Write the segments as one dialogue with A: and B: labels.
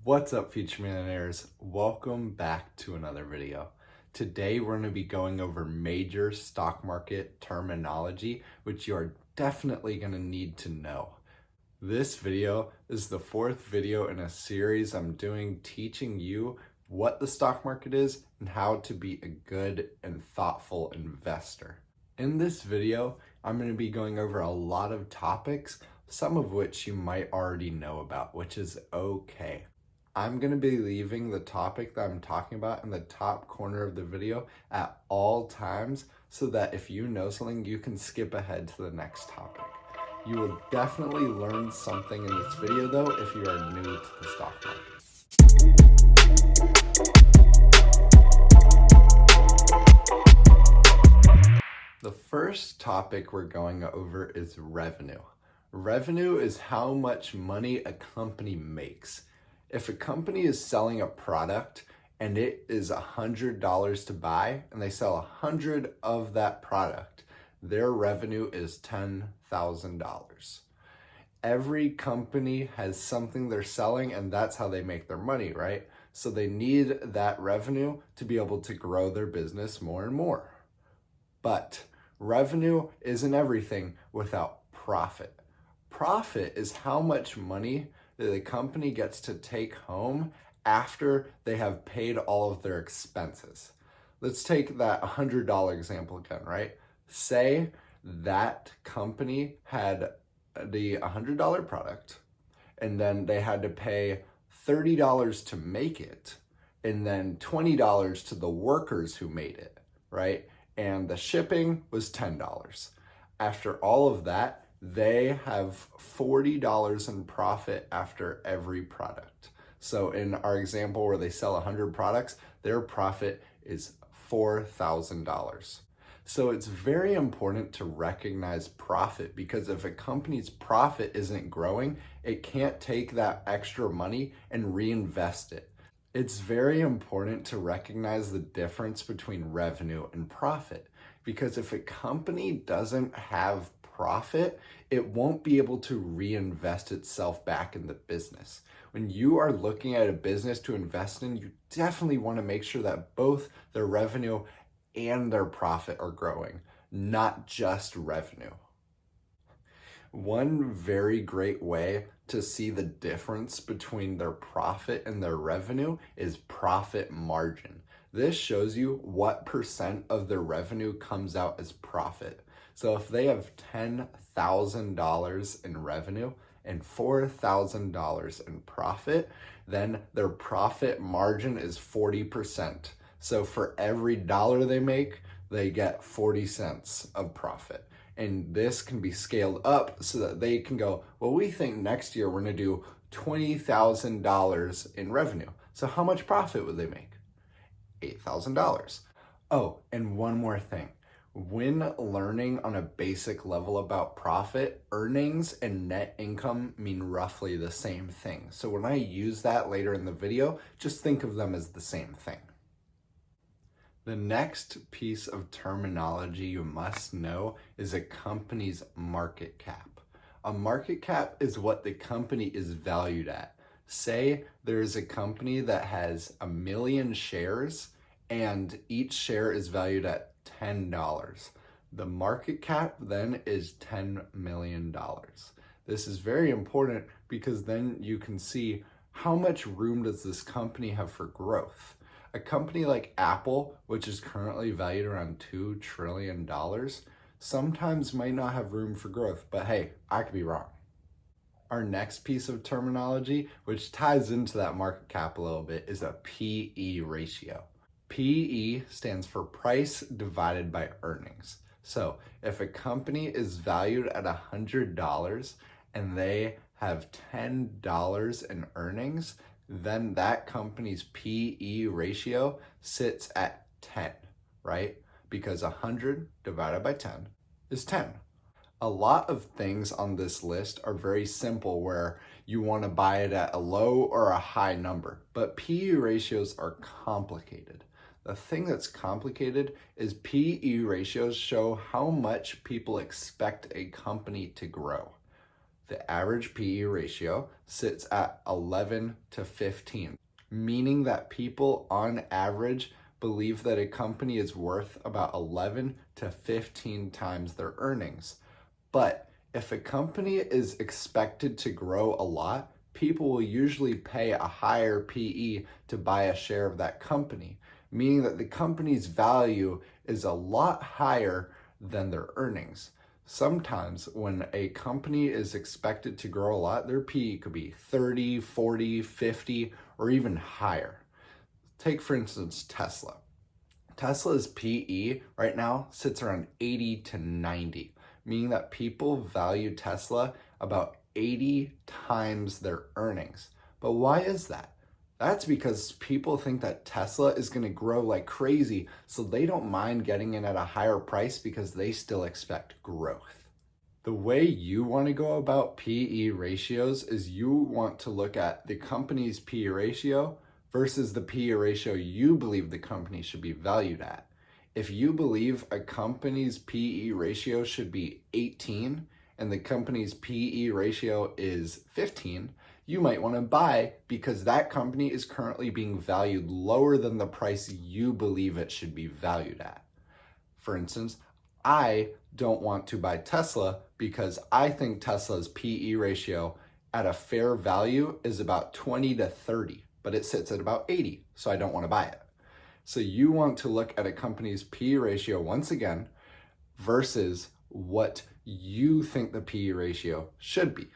A: What's up, future millionaires? Welcome back to another video. Today we're going to be going over major stock market terminology, which you are definitely going to need to know. This video is the fourth video in a series I'm doing teaching you what the stock market is and how to be a good and thoughtful investor. In this video, I'm going to be going over a lot of topics, some of which you might already know about, which is okay. I'm going to be leaving the topic that I'm talking about in the top corner of the video at all times so that if you know something, you can skip ahead to the next topic. You will definitely learn something in this video though if you are new to the stock market. The first topic we're going over is revenue. Revenue is how much money a company makes. If a company is selling a product and it is $100 to buy and they sell 100 of that product, their revenue is $10,000. Every company has something they're selling and that's how they make their money, right? So they need that revenue to be able to grow their business more and more. But revenue isn't everything without profit. Profit is how much money the company gets to take home after they have paid all of their expenses. Let's take that $100 example again, right? Say that company had the $100 product and then they had to pay $30 to make it and then $20 to the workers who made it, right? And the shipping was $10. After all of that, they have $40 in profit after every product. So in our example where they sell 100 products, their profit is $4,000. So it's very important to recognize profit because if a company's profit isn't growing, it can't take that extra money and reinvest it. It's very important to recognize the difference between revenue and profit because if a company doesn't have profit, it won't be able to reinvest itself back in the business. When you are looking at a business to invest in, you definitely want to make sure that both their revenue and their profit are growing, not just revenue. One very great way to see the difference between their profit and their revenue is profit margin. This shows you what % of their revenue comes out as profit. So if they have $10,000 in revenue and $4,000 in profit, then their profit margin is 40%. So for every dollar they make, they get 40 cents of profit. And this can be scaled up so that they can go, well, we think next year we're going to do $20,000 in revenue. So how much profit would they make? $8,000. Oh, and one more thing. When learning on a basic level about profit, earnings and net income mean roughly the same thing. So when I use that later in the video, just think of them as the same thing. The next piece of terminology you must know is a company's market cap. A market cap is what the company is valued at. Say there's a company that has 1 million shares and each share is valued at $10. The market cap then is $10 million. This is very important because then you can see how much room does this company have for growth. A company like Apple, which is currently valued around $2 trillion, sometimes might not have room for growth, but hey, I could be wrong. Our next piece of terminology, which ties into that market cap a little bit, is a PE ratio. PE stands for price divided by earnings. So if a company is valued at $100 and they have $10 in earnings, then that company's PE ratio sits at 10, right? Because 100 divided by 10 is 10. A lot of things on this list are very simple where you want to buy it at a low or a high number, but PE ratios are complicated. The thing that's complicated is PE ratios show how much people expect a company to grow. The average PE ratio sits at 11 to 15, meaning that people on average believe that a company is worth about 11 to 15 times their earnings. But if a company is expected to grow a lot, people will usually pay a higher PE to buy a share of that company, meaning that the company's value is a lot higher than their earnings. Sometimes when a company is expected to grow a lot, their PE could be 30, 40, 50, or even higher. Take, for instance, Tesla. Tesla's PE right now sits around 80 to 90, meaning that people value Tesla about 80 times their earnings. But why is that? That's because people think that Tesla is going to grow like crazy, so they don't mind getting in at a higher price because they still expect growth. The way you want to go about PE ratios is you want to look at the company's PE ratio versus the PE ratio you believe the company should be valued at. If you believe a company's PE ratio should be 18 and the company's PE ratio is 15, you might want to buy because that company is currently being valued lower than the price you believe it should be valued at. For instance, I don't want to buy Tesla because I think Tesla's PE ratio at a fair value is about 20 to 30, but it sits at about 80, so I don't want to buy it. So you want to look at a company's PE ratio once again versus what you think the PE ratio should be.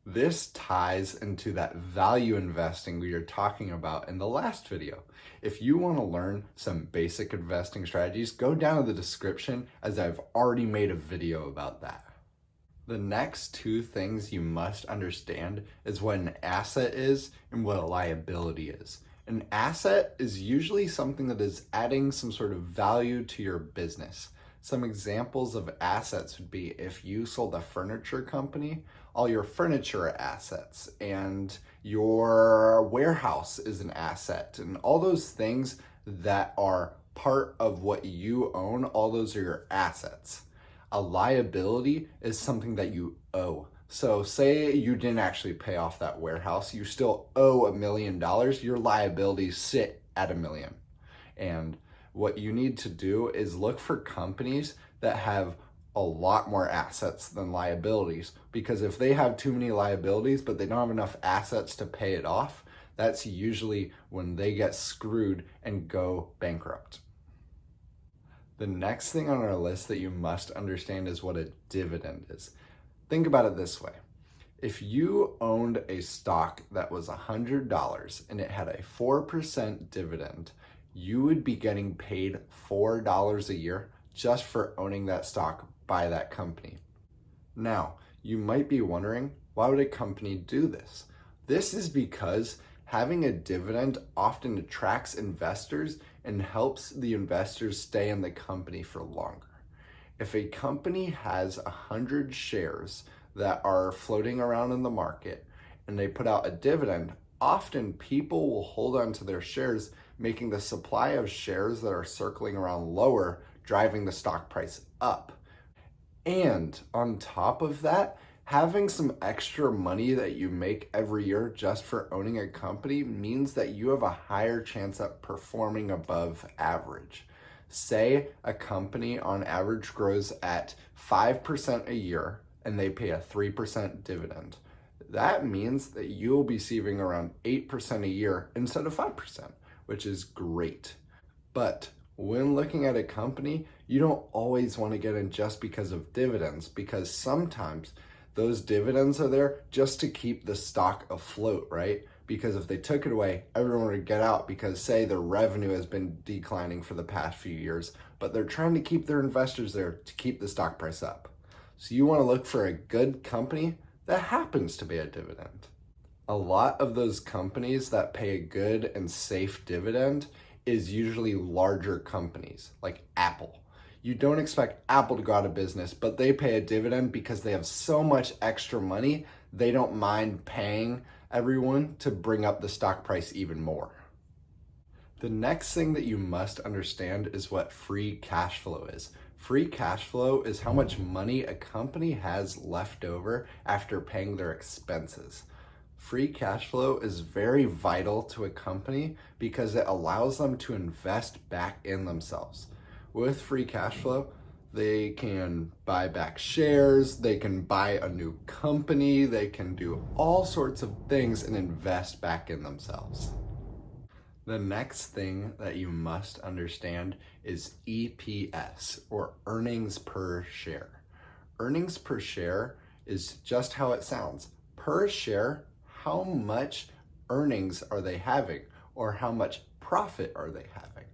A: This ties into that value investing we were talking about in the last video. If you want to learn some basic investing strategies, go down in the description as I've already made a video about that. The next two things you must understand is what an asset is and what a liability is. An asset is usually something that is adding some sort of value to your business. Some examples of assets would be if you sold a furniture company, all your furniture are assets, and your warehouse is an asset, and all those things that are part of what you own, all those are your assets. A liability is something that you owe. So say you didn't actually pay off that warehouse, you still owe $1 million, your liabilities sit at $1 million. And what you need to do is look for companies that have a lot more assets than liabilities, because if they have too many liabilities but they don't have enough assets to pay it off, that's usually when they get screwed and go bankrupt. The next thing on our list that you must understand is what a dividend is. Think about it this way. If you owned a stock that was $100 and it had a 4% dividend, you would be getting paid $4 a year just for owning that stock by that company. Now, you might be wondering, why would a company do this? This is because having a dividend often attracts investors and helps the investors stay in the company for longer. If a company has 100 shares that are floating around in the market and they put out a dividend, often people will hold on to their shares, making the supply of shares that are circling around lower, driving the stock price up. And on top of that, having some extra money that you make every year just for owning a company means that you have a higher chance at performing above average. Say a company on average grows at 5% a year and they pay a 3% dividend. That means that you'll be receiving around 8% a year instead of 5%, which is great. But when looking at a company, you don't always want to get in just because of dividends, because sometimes those dividends are there just to keep the stock afloat, right? Because if they took it away, everyone would get out because, say, their revenue has been declining for the past few years, but they're trying to keep their investors there to keep the stock price up. So you want to look for a good company that happens to pay a dividend. A lot of those companies that pay a good and safe dividend is usually larger companies like Apple. You don't expect Apple to go out of business, but they pay a dividend because they have so much extra money, they don't mind paying everyone to bring up the stock price even more. The next thing that you must understand is what free cash flow is. Free cash flow is how much money a company has left over after paying their expenses. Free cash flow is very vital to a company because it allows them to invest back in themselves. With free cash flow, they can buy back shares, they can buy a new company, they can do all sorts of things and invest back in themselves. The next thing that you must understand is EPS, or earnings per share. Earnings per share is just how it sounds. Per share, how much earnings are they having, or how much profit are they having?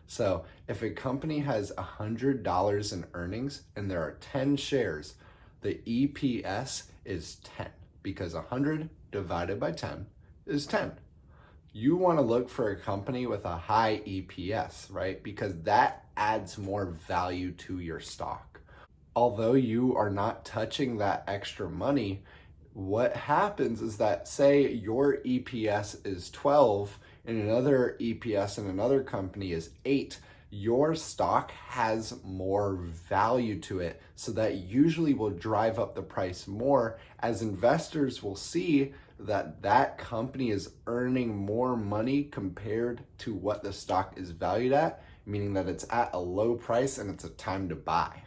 A: So if a company has $100 in earnings and there are 10 shares, the EPS is 10 because 100 divided by 10 is 10. You want to look for a company with a high EPS, right? Because that adds more value to your stock. Although you are not touching that extra money, what happens is that, say your EPS is 12 and another EPS in another company is 8, your stock has more value to it. So that usually will drive up the price more, as investors will see that that company is earning more money compared to what the stock is valued at, meaning that it's at a low price and it's a time to buy.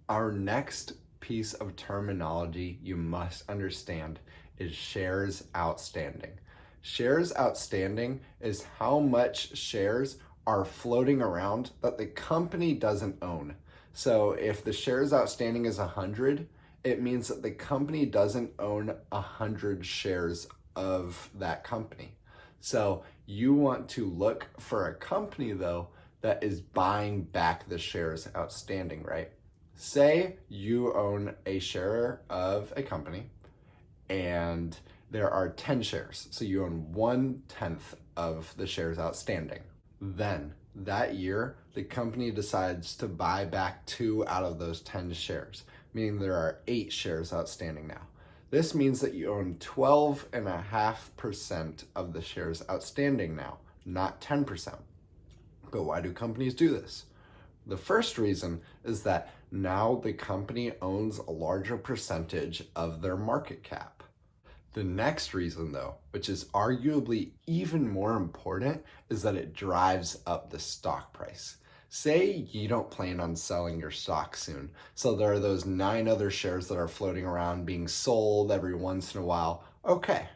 A: Our next piece of terminology you must understand is shares outstanding. Shares outstanding is how much shares are floating around that the company doesn't own. So if the shares outstanding is 100, it means that the company doesn't own 100 shares of that company. So you want to look for a company though that is buying back the shares outstanding, right? Say you own a share of a company and there are 10 shares. So you own 1/10 of the shares outstanding. Then that year, the company decides to buy back 2 out of those 10 shares, meaning there are 8 shares outstanding now. This means that you own 12.5% of the shares outstanding now, not 10%. But why do companies do this? The first reason is that now the company owns a larger percentage of their market cap. The next reason though, which is arguably even more important, is that it drives up the stock price. Say you don't plan on selling your stock soon, so there are those 9 other shares that are floating around being sold every once in a while. Okay,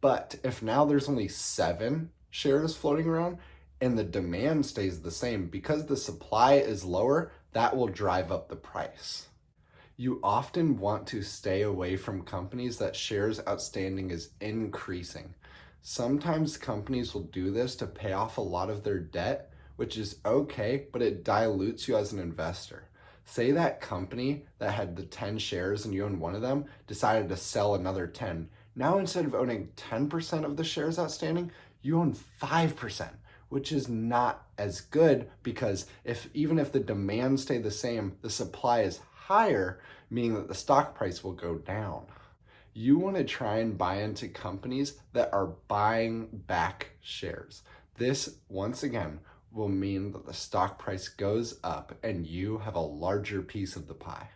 A: but if now there's only 7 shares floating around and the demand stays the same, because the supply is lower, that will drive up the price. You often want to stay away from companies that shares outstanding is increasing. Sometimes companies will do this to pay off a lot of their debt, which is okay, but it dilutes you as an investor. Say that company that had the 10 shares and you own one of them decided to sell another 10. Now instead of owning 10% of the shares outstanding, you own 5%, which is not as good, because even if the demand stay the same, the supply is higher, meaning that the stock price will go down. You want to try and buy into companies that are buying back shares. This, once again, will mean that the stock price goes up and you have a larger piece of the pie.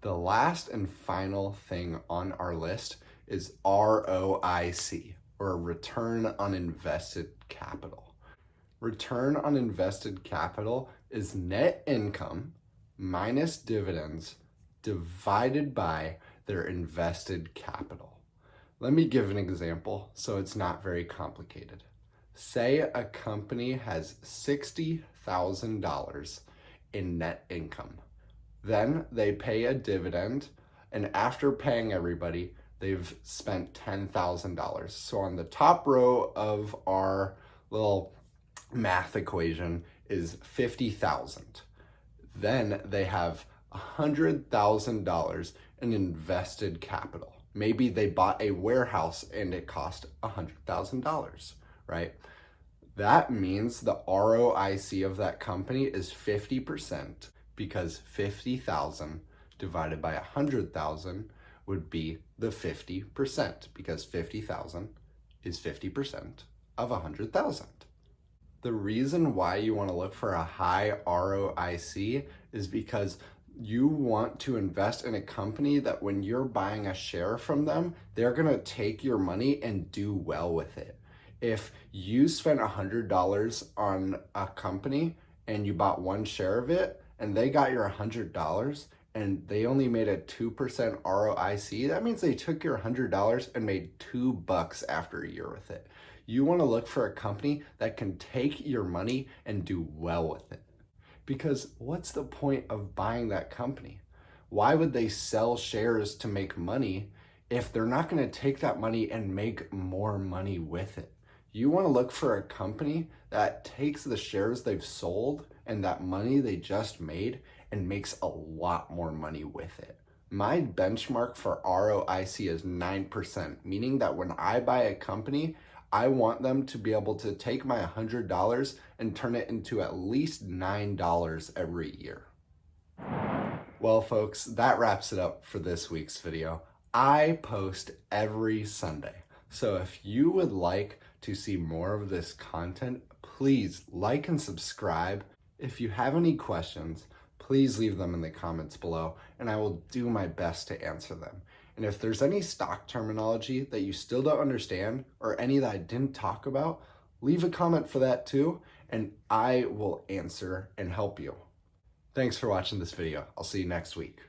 A: The last and final thing on our list is ROIC, or return on invested capital. Return on invested capital is net income minus dividends divided by their invested capital. Let me give an example so it's not very complicated. Say a company has $60,000 in net income. Then they pay a dividend, and after paying everybody, they've spent $10,000. So on the top row of our little math equation is 50,000. Then they have $100,000 in invested capital. Maybe they bought a warehouse and it cost $100,000, right? That means the ROIC of that company is 50%, because 50,000 divided by 100,000 would be the 50%, because 50,000 is 50% of 100,000. The reason why you want to look for a high ROIC is because you want to invest in a company that when you're buying a share from them, they're going to take your money and do well with it. If you spent $100 on a company and you bought one share of it and they got your $100 and they only made a 2% ROIC, that means they took your $100 and made $2 after a year with it. You want to look for a company that can take your money and do well with it. Because what's the point of buying that company? Why would they sell shares to make money if they're not going to take that money and make more money with it? You want to look for a company that takes the shares they've sold and that money they just made and makes a lot more money with it. My benchmark for ROIC is 9%, meaning that when I buy a company, I want them to be able to take my $100 and turn it into at least $9 every year. Well, folks, that wraps it up for this week's video. I post every Sunday. So if you would like to see more of this content, please like and subscribe. If you have any questions, please leave them in the comments below and I will do my best to answer them. And if there's any stock terminology that you still don't understand or any that I didn't talk about, leave a comment for that too, and I will answer and help you. Thanks for watching this video. I'll see you next week.